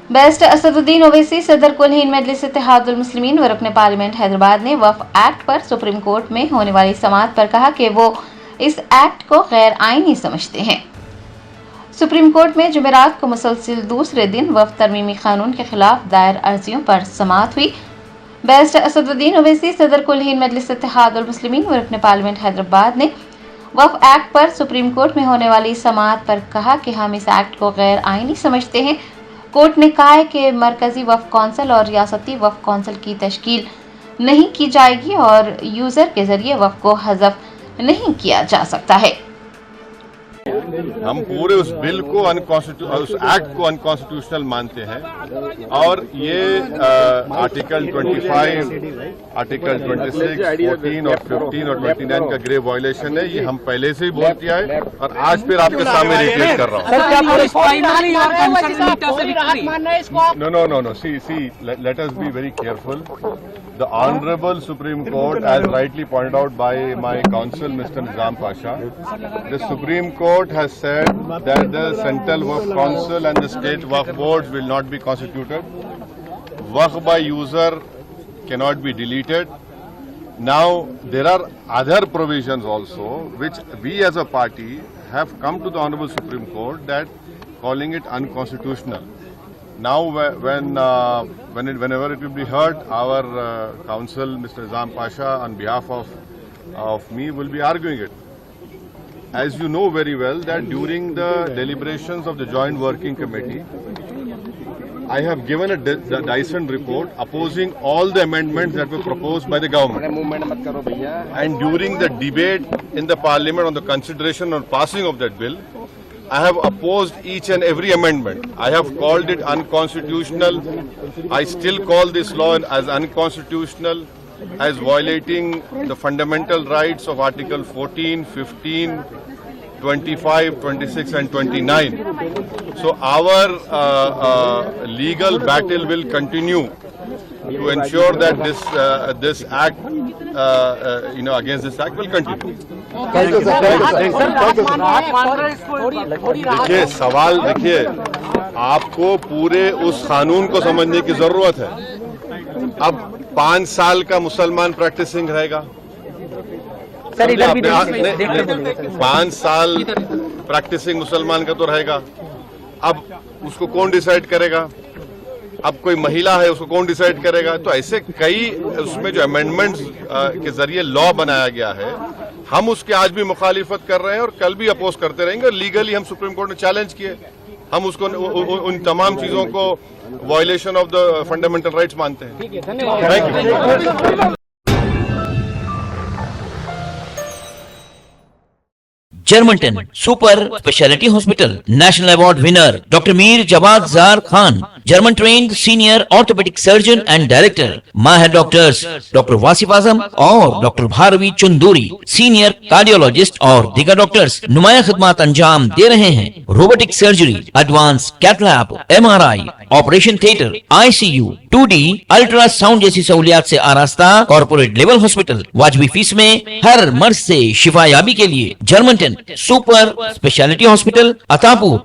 Barrister Asaduddin Owaisi सदर कुल हिंद मजलिस इत्तेहादुल मुस्लिमीन व रुकन पार्लियामेंट हैदराबाद ने वक्फ एक्ट पर सुप्रीम कोर्ट में होने वाली समाअत पर कहा कि वो इस एक्ट को गैर आईनी समझते हैं। सुप्रीम कोर्ट में जुमेरात को मुसलसिल दूसरे दिन वक्फ तरमीमी कानून के खिलाफ दायर अर्जियों पर समाअत हुई। बैरिस्टर असदुद्दीन ओवैसी सदर कुल हिंद मजलिस इत्तेहादुल मुस्लिमीन व रुकन पार्लियामेंट हैदराबाद ने वक्फ एक्ट पर सुप्रीम कोर्ट में होने वाली समाअत पर कहा कि हम इस एक्ट को गैर आईनी समझते हैं। कोर्ट ने कहा है कि मरकजी वक्फ कौंसिल और रियासती वक्फ कौंसिल की तश्कील नहीं की जाएगी और यूजर के जरिए वक्फ को हज़फ नहीं किया जा सकता है। हम पूरे उस बिल को उस एक्ट को अनकॉन्स्टिट्यूशनल मानते हैं और ये आर्टिकल 25, आर्टिकल 26, 14 और 15 और 29 का ग्रेव वायलेशन है। ये हम पहले से ही बोल किया है और आज फिर आपके सामने रिपीट कर रहा हूँ। No see let us be very careful. The Honorable Supreme Court, as rightly pointed out by my counsel, Mr. Nizam Pasha, the Supreme Court has said that the Central Waqf Council and the State Waqf Boards will not be constituted. Waqf by user cannot be deleted. Now, there are other provisions also which we as a party have come to the Honorable Supreme Court that calling it unconstitutional. Now, whenever it will be heard, our counsel, Mr. Nizam Pasha, on behalf of me, will be arguing it. As you know very well, that during the deliberations of the Joint Working Committee, I have given a Dyson report opposing all the amendments that were proposed by the government. And during the debate in the Parliament on the consideration or passing of that bill, I have opposed each and every amendment. I have called it unconstitutional. I still call this law as unconstitutional, as violating the fundamental rights of Article 14, 15, 25, 26 and 29. So our legal battle will continue to ensure that this act, against this act will continue. देखिए सवाल देखिए, आपको पूरे उस कानून को समझने की जरूरत है। अब 5 साल का मुसलमान प्रैक्टिसिंग रहेगा, 5 साल प्रैक्टिसिंग मुसलमान का तो रहेगा। अब उसको कौन डिसाइड करेगा? अब कोई महिला है, उसको कौन डिसाइड करेगा? तो ऐसे कई उसमें जो अमेंडमेंट्स के जरिए लॉ बनाया गया है, हम उसके आज भी मुखालिफत कर रहे हैं और कल भी अपोज करते रहेंगे। और लीगली हम सुप्रीम कोर्ट में चैलेंज किए, हम उसको उन तमाम चीजों को violation of the fundamental rights मानते हैं। Thank you. Germanton super speciality hospital national award winner doctor Mir Jawad Jar Khan, German trained senior orthopaedic surgeon and director, माहिर डॉक्टर्स डॉक्टर वासिफ आजम और doctor Bharvi Chanduri, senior cardiologist और दीगर डॉक्टर्स नुमाया खिदमत अंजाम दे रहे हैं। Robotic surgery, advance cath lab, MRI, operation theatre, ICU, 2D ultrasound जैसी सहूलियात से आरास्ता कॉर्पोरेट लेवल हॉस्पिटल, वाजबी फीस में हर मर्ज से शिफायाबी के लिए Germanton super speciality hospital, Attapur.